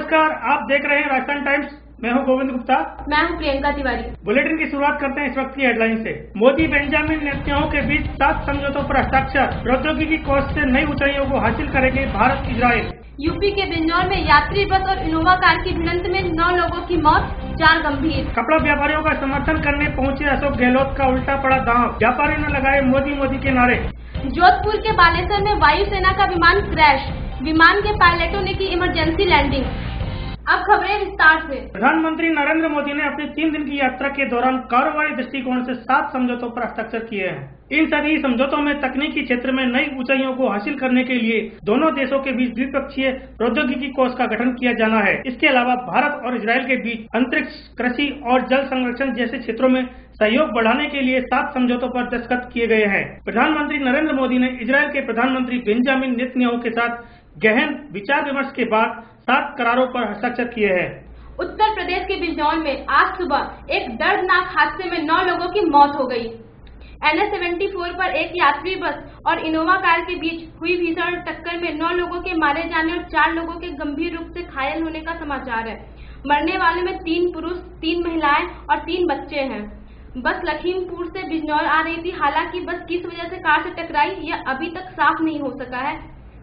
नमस्कार, आप देख रहे हैं राजस्थान टाइम्स। मैं हूं गोविंद गुप्ता। मैं हूं प्रियंका तिवारी। बुलेटिन की शुरुआत करते हैं इस वक्त की हेडलाइन से। मोदी बेंजामिन नेतन्याहू के बीच 7 समझौतों पर हस्ताक्षर। प्रौद्योगिकी कोष से नई ऊंचाइयों को हासिल करेंगे भारत इजराइल। यूपी के बिजनौर में यात्री बस और इनोवा कार की भिड़ंत में 9 लोगों की मौत, 4 गंभीर। कपड़ा व्यापारियों का समर्थन करने पहुंचे अशोक गहलोत का उल्टा पड़ा दांव। व्यापारी ने लगाए मोदी मोदी के नारे। जोधपुर के बालेसर में वायुसेना का विमान क्रैश, विमान के पायलटों ने की इमरजेंसी लैंडिंग। अब खबरें विस्तार से। प्रधानमंत्री नरेंद्र मोदी ने अपनी 3 दिन की यात्रा के दौरान कारोबारी दृष्टिकोण से 7 समझौतों पर हस्ताक्षर किए हैं। इन सभी समझौतों में तकनीकी क्षेत्र में नई ऊंचाइयों को हासिल करने के लिए दोनों देशों के बीच द्विपक्षीय प्रौद्योगिकी कोष का गठन किया जाना है। इसके अलावा भारत और इजरायल के बीच अंतरिक्ष, कृषि और जल संरक्षण जैसे क्षेत्रों में सहयोग बढ़ाने के लिए 7 समझौतों पर दस्तखत किए गए हैं। प्रधानमंत्री नरेंद्र मोदी ने इजरायल के प्रधानमंत्री बेंजामिन नेतन्याहू के साथ गहन विचार विमर्श के बाद 7 करारों पर हस्ताक्षर किए हैं। उत्तर प्रदेश के बिजनौर में आज सुबह एक दर्दनाक हादसे में 9 लोगों की मौत हो गई। NH-74 पर एक यात्री बस और इनोवा कार के बीच हुई भीषण टक्कर में 9 लोगों के मारे जाने और 4 लोगों के गंभीर रूप से घायल होने का समाचार है। मरने वाले में 3 पुरुष, 3 महिलाएं और 3 बच्चे हैं। बस लखीमपुर से बिजनौर आ रही थी। हालांकि बस किस वजह से कार से टकराई यह अभी तक साफ नहीं हो सका है।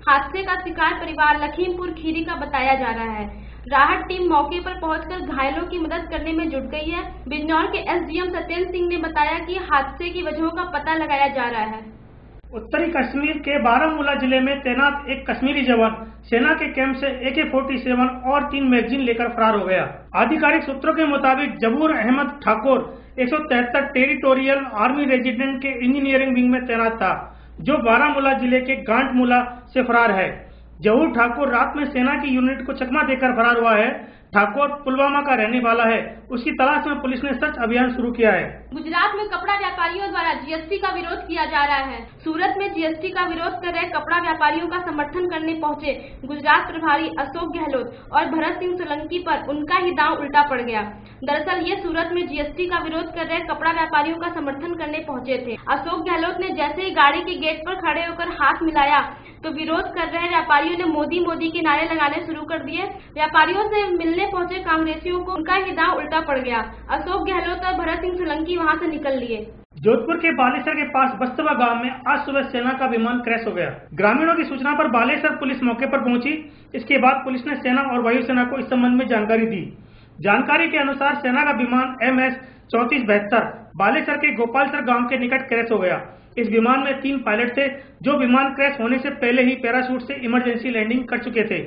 हादसे का शिकार परिवार लखीमपुर खीरी का बताया जा रहा है। राहत टीम मौके पर पहुंचकर घायलों की मदद करने में जुट गई है। बिजनौर के SDM सत्येंद्र सिंह ने बताया कि हादसे की वजहों का पता लगाया जा रहा है। उत्तरी कश्मीर के बारामूला जिले में तैनात एक कश्मीरी जवान सेना के कैंप से AK-47 और 3 मैगजीन लेकर फरार हो गया। आधिकारिक सूत्रों के मुताबिक Jabur Ahmed Thakur 173 territorial army resident के इंजीनियरिंग विंग में तैनात था, जो बारामूला जिले के गांटमूला से फरार है। जहूर ठाकुर रात में सेना की यूनिट को चकमा देकर फरार हुआ है। ठाकुर पुलवामा का रहने वाला है। उसकी तलाश में पुलिस ने सर्च अभियान शुरू किया है। गुजरात में कपड़ा व्यापारियों द्वारा GST का विरोध किया जा रहा है। सूरत में GST का विरोध कर रहे कपड़ा व्यापारियों का समर्थन करने पहुंचे गुजरात प्रभारी अशोक गहलोत और भरत सिंह सोलंकी पर उनका ही दांव उल्टा पड़ गया। दरअसल ये सूरत में GST का विरोध कर रहे कपड़ा व्यापारियों का समर्थन करने पहुंचे थे। अशोक गहलोत ने जैसे ही गाड़ी के गेट पर खड़े होकर हाथ मिलाया तो विरोध कर रहे व्यापारियों ने मोदी मोदी के नारे लगाने शुरू कर दिए। व्यापारियों से मिलने पहुंचे कांग्रेसियों को उनका ही दांव उल्टा पड़ गया। अशोक गहलोत और भरत सिंह सोलंकी वहां से निकल लिए। जोधपुर के बालेसर के पास बस्तवा गांव में आज सुबह सेना का विमान क्रैश हो गया। ग्रामीणों की सूचना पर बालेसर पुलिस मौके पर पहुंची। इसके बाद पुलिस ने सेना और वायुसेना को इस संबंध में जानकारी दी। जानकारी के अनुसार सेना का विमान MS-3472 बालेसर के गोपालसर गांव के निकट क्रैश हो गया। इस विमान में 3 पायलट थे, जो विमान क्रैश होने से पहले ही पैराशूट से इमरजेंसी लैंडिंग कर चुके थे।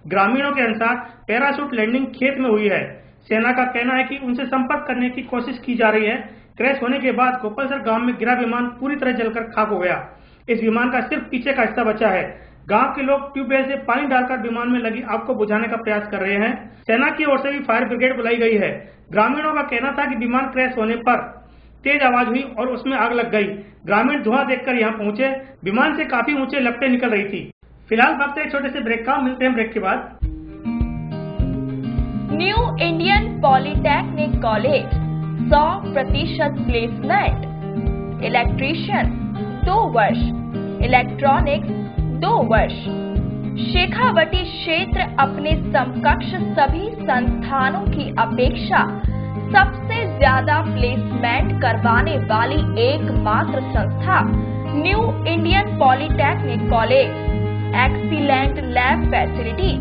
ग्रामीणों के अनुसार पैराशूट लैंडिंग खेत में हुई है। सेना का कहना है कि उनसे संपर्क करने की कोशिश की जा रही है। क्रैश होने के बाद गोपालसर गांव में गिरा विमान पूरी तरह जलकर खाक हो गया। इस विमान का सिर्फ पीछे का हिस्सा बचा है। गांव के लोग ट्यूबवेल से पानी डालकर विमान में लगी आग को बुझाने का प्रयास कर रहे हैं। सेना की ओर से भी फायर ब्रिगेड बुलाई गई है। ग्रामीणों का कहना था कि विमान क्रैश होने पर तेज आवाज हुई और उसमें आग लग गई। ग्रामीण धुआं देखकर यहाँ पहुंचे। विमान से काफी ऊंचे लपटें निकल रही थी। फिलहाल वक्त एक छोटे से ब्रेक का, मिलते हैं ब्रेक के बाद। New Indian polytechnic college 100% placement. Electrician 2 वर्ष, इलेक्ट्रॉनिक्स 2 वर्ष। शेखावटी क्षेत्र अपने समकक्ष सभी संस्थानों की अपेक्षा सबसे ज्यादा प्लेसमेंट करवाने वाली एकमात्र संस्था new Indian polytechnic college. Excellent lab facility,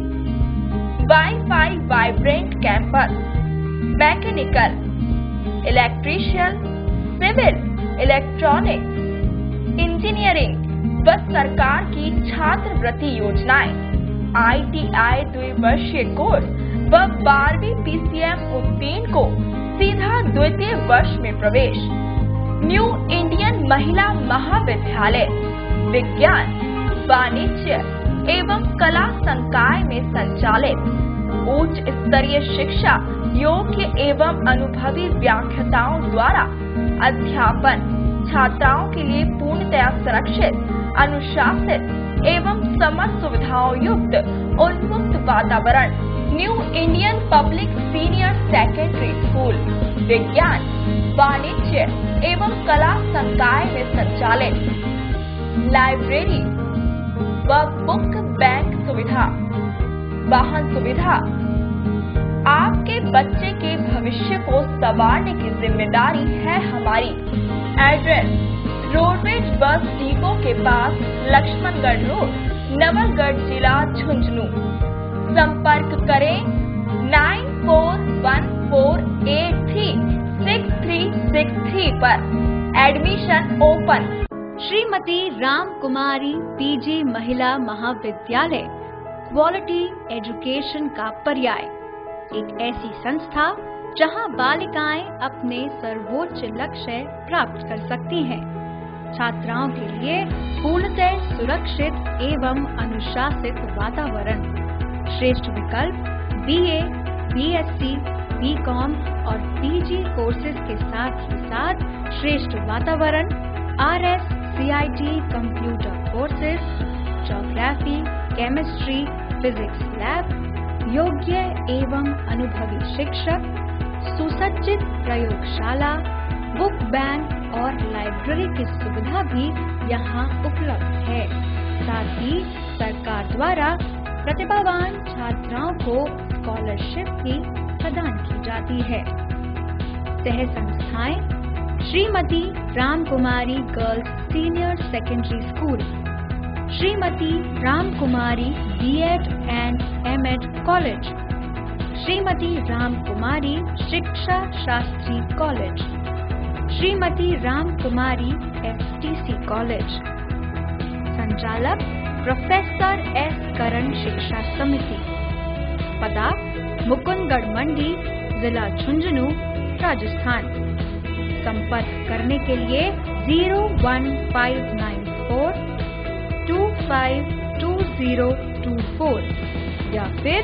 wifi vibrant campus, mechanical, electrician, civil, electronics, engineering व सरकार की छात्रवृत्ति योजनाएं, ITI 2 वर्षीय कोर्स व 12वीं PCM उत्तीर्ण को सीधा 2य वर्ष में प्रवेश। न्यू इंडियन महिला महाविद्यालय विज्ञान, वाणिज्य एवं कला संकाय में संचालित उच्च स्तरीय शिक्षा योग्य एवं अनुभवी व्याख्याताओं द्वारा अध्यापन, छात्राओं के लिए पूर्णतया सुरक्षित, अनुशासित एवं समस्त सुविधाओं युक्त उन्मुक्त वातावरण। New Indian public senior secondary school विज्ञान, वाणिज्य एवं कला संकाय में संचालित लाइब्रेरी व बुक बैंक सुविधा, वाहन सुविधा, आपके बच्चे के भविष्य को संवारने की जिम्मेदारी है हमारी। एड्रेस रोडवेज बस डिपो के पास, लक्ष्मणगढ़ रोड, नवलगढ़ जिला, झुंझुनू। संपर्क करें 9414836363 पर। Admission open. Shrimati Ram Kumari PG महिला महाविद्यालय क्वालिटी एजुकेशन का पर्याय, एक ऐसी संस्था जहां बालिकाएं अपने सर्वोच्च लक्ष्य प्राप्त कर सकती हैं। छात्राओं के लिए पूर्णतः सुरक्षित एवं अनुशासित वातावरण, श्रेष्ठ विकल्प बीए, बीएससी, बीकॉम और पीजी कोर्सेज के साथ ही साथ श्रेष्ठ वातावरण, RS, CIT, computer courses, geography, chemistry, physics lab, योग्य एवं अनुभवी शिक्षक, सुसज्जित प्रयोगशाला, बुक बैंक और लाइब्रेरी की सुविधा भी यहाँ उपलब्ध है। साथ ही सरकार द्वारा प्रतिभावान छात्राओं को स्कॉलरशिप भी प्रदान की जाती है। सह संस्थाएं Shrimati Ram Kumari girls senior secondary school, Shrimati Ram Kumari BEd and MEd college, Shrimati Ram Kumari शिक्षा शास्त्री college, Shrimati Ram Kumari FTC college. संचालक प्रोफेसर एस करण शिक्षा समिति। पता मुकुंदगढ़ मंडी, जिला झुंझुनू, राजस्थान। संपर्क करने के लिए 01594252024 या फिर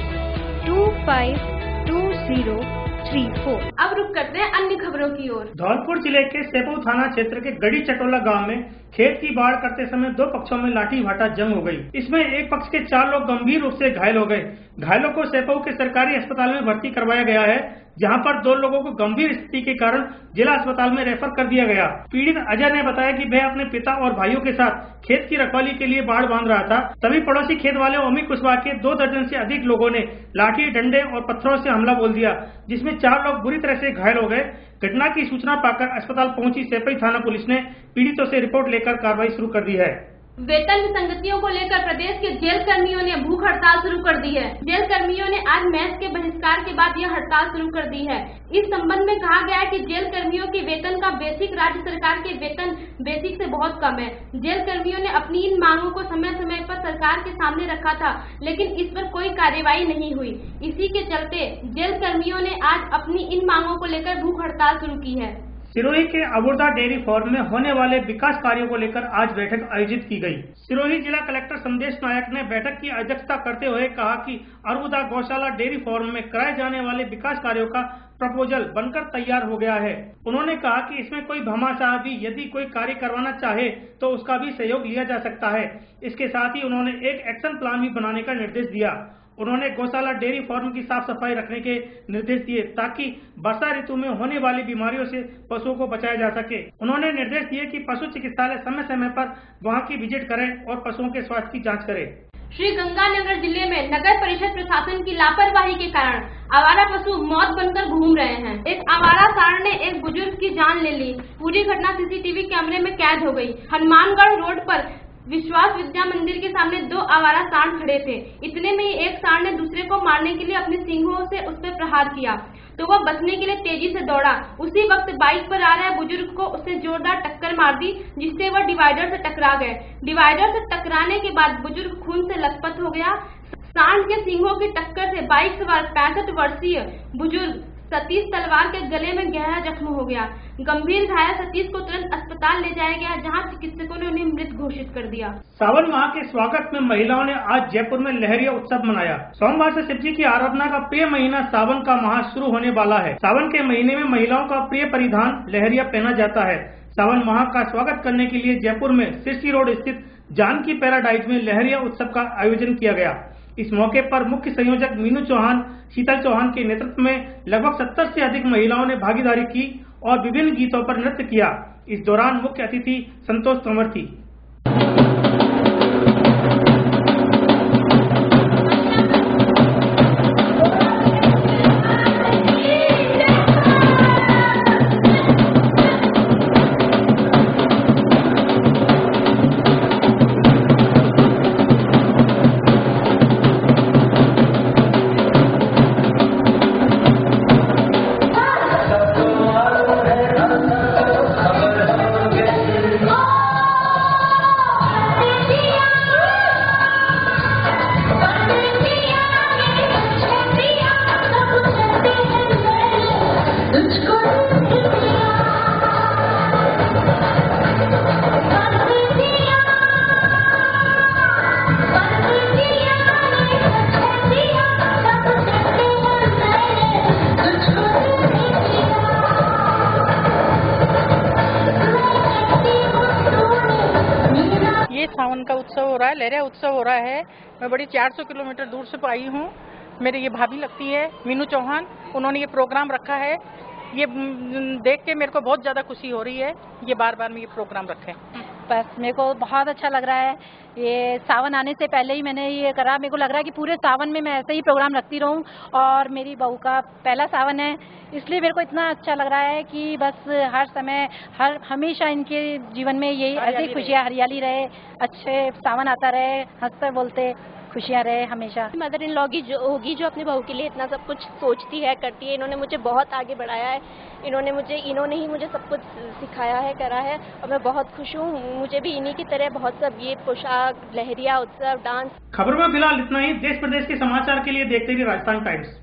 252034। अब रुक करते हैं अन्य खबरों की ओर। धौलपुर जिले के सेपऊ थाना क्षेत्र के गड़ी चटोला गांव में खेत की बाढ़ करते समय दो पक्षों में लाठी भाटा जंग हो गई। इसमें एक पक्ष के 4 लोग गंभीर रूप से घायल हो गए। घायलों को सेपऊ के सरकारी अस्पताल में भर्ती करवाया गया है, जहां पर 2 लोगों को गंभीर स्थिति के कारण जिला अस्पताल में रेफर कर दिया गया। पीड़ित अजय ने बताया कि वह अपने पिता और भाइयों के साथ खेत की रखवाली के लिए बाढ़ बांध रहा था। तभी पड़ोसी खेत वाले ओमी कुशवाहा के 2 दर्जन से अधिक लोगों ने लाठी, डंडे और पत्थरों से हमला बोल दिया, जिसमें 4 लोग बुरी तरह से घायल हो गए। घटना की सूचना पाकर अस्पताल पहुंची सेपई थाना पुलिस ने पीड़ितों से रिपोर्ट लेकर कार्रवाई शुरू कर दी है। वेतन विसंगतियों को लेकर प्रदेश के जेल कर्मियों ने भूख हड़ताल शुरू कर दी है। जेल कर्मियों ने आज मैच के बहिष्कार के बाद यह हड़ताल शुरू कर दी है। इस संबंध में कहा गया है कि जेल कर्मियों के वेतन का बेसिक राज्य सरकार के वेतन बेसिक से बहुत कम है। जेल कर्मियों ने अपनी इन मांगों को समय समय पर सरकार के सामने रखा था, लेकिन इस पर कोई कार्यवाही नहीं हुई। इसी के चलते जेल कर्मियों ने आज अपनी इन मांगों को लेकर भूख हड़ताल शुरू की है। सिरोही के अबुर्दा डेयरी फार्म में होने वाले विकास कार्यों को लेकर आज बैठक आयोजित की गई। सिरोही जिला कलेक्टर संदेश नायक ने बैठक की अध्यक्षता करते हुए कहा कि अबुर्दा गौशाला डेयरी फार्म में कराए जाने वाले विकास कार्यों का प्रपोजल बनकर तैयार हो गया है। उन्होंने कहा कि इसमें कोई भामाशाह भी यदि कोई कार्य करवाना चाहे तो उसका भी सहयोग लिया जा सकता है। इसके साथ ही उन्होंने एक एक्शन प्लान भी बनाने का निर्देश दिया। उन्होंने गौशाला डेयरी फार्म की साफ सफाई रखने के निर्देश दिए ताकि वर्षा ऋतु में होने वाली बीमारियों से पशुओं को बचाया जा सके। उन्होंने निर्देश दिए कि पशु चिकित्सालय समय समय पर वहां की विजिट करें और पशुओं के स्वास्थ्य की जांच करें। श्री गंगानगर जिले में नगर परिषद प्रशासन की लापरवाही के कारण आवारा पशु मौत बनकर घूम रहे हैं। एक आवारा सांड ने एक बुजुर्ग की जान ले ली। पूरी घटना सीसीटीवी कैमरे में कैद हो गई। हनुमानगढ़ रोड पर विश्वास विद्या मंदिर के सामने 2 आवारा सांड खड़े थे। इतने में ही एक सांड ने दूसरे को मारने के लिए अपने सींगों से उस पर प्रहार किया तो वह बचने के लिए तेजी से दौड़ा। उसी वक्त बाइक पर आ रहे बुजुर्ग को उसने जोरदार टक्कर मार दी, जिससे वह डिवाइडर से टकरा गए। डिवाइडर से टकराने के बाद बुजुर्ग खून से लथपथ हो गया। सांड के सींगों की टक्कर से बाइक सवार 65 वर्षीय बुजुर्ग सतीश तलवार के गले में गहरा जख्म हो गया। गंभीर घायल सतीश को तुरंत अस्पताल ले जाया गया, जहां चिकित्सकों ने उन्हें मृत घोषित कर दिया। सावन माह के स्वागत में महिलाओं ने आज जयपुर में लहरिया उत्सव मनाया। सोमवार से शिव जी की आराधना का प्रिय महीना सावन का माह शुरू होने वाला है। सावन के महीने में महिलाओं का प्रिय परिधान लहरिया पहना जाता है। सावन माह का स्वागत करने के लिए जयपुर में सिरसी रोड स्थित जानकी पैराडाइज में लहरिया उत्सव का आयोजन किया गया। इस मौके पर मुख्य संयोजक मीनू चौहान, शीतल चौहान के नेतृत्व में लगभग 70 से अधिक महिलाओं ने भागीदारी की और विभिन्न गीतों पर नृत्य किया। इस दौरान मुख्य अतिथि संतोष तंवर थी। है, लहरिया उत्सव हो रहा है। मैं बड़ी 400 किलोमीटर दूर से आई हूँ। मेरी ये भाभी लगती है मीनू चौहान, उन्होंने ये प्रोग्राम रखा है। ये देख के मेरे को बहुत ज़्यादा खुशी हो रही है, ये बार बार में ये प्रोग्राम रखें। बस मेरे को बहुत अच्छा लग रहा है। ये सावन आने से पहले ही मैंने ये करा। मेरे को लग रहा है कि पूरे सावन में मैं ऐसे ही प्रोग्राम रखती रहूं, और मेरी बहू का पहला सावन है, इसलिए मेरे को इतना अच्छा लग रहा है कि बस हर समय हमेशा इनके जीवन में यही ऐसी खुशियाँ, हरियाली रहे, अच्छे सावन आता रहे, हंसते बोलते खुशियाँ रहे हमेशा। मदर इन लॉ की जो होगी, जो अपनी बहू के लिए इतना सब कुछ सोचती है, करती है। इन्होंने मुझे बहुत आगे बढ़ाया है। इन्होंने ही मुझे सब कुछ सिखाया है, करा है, और मैं बहुत खुश हूँ। मुझे भी इन्हीं की तरह बहुत सब ये पोशाक, लहरिया उत्सव, डांस। खबरों में फिलहाल इतना ही। देश प्रदेश के समाचार के लिए देखते रहिए राजस्थान टाइम्स।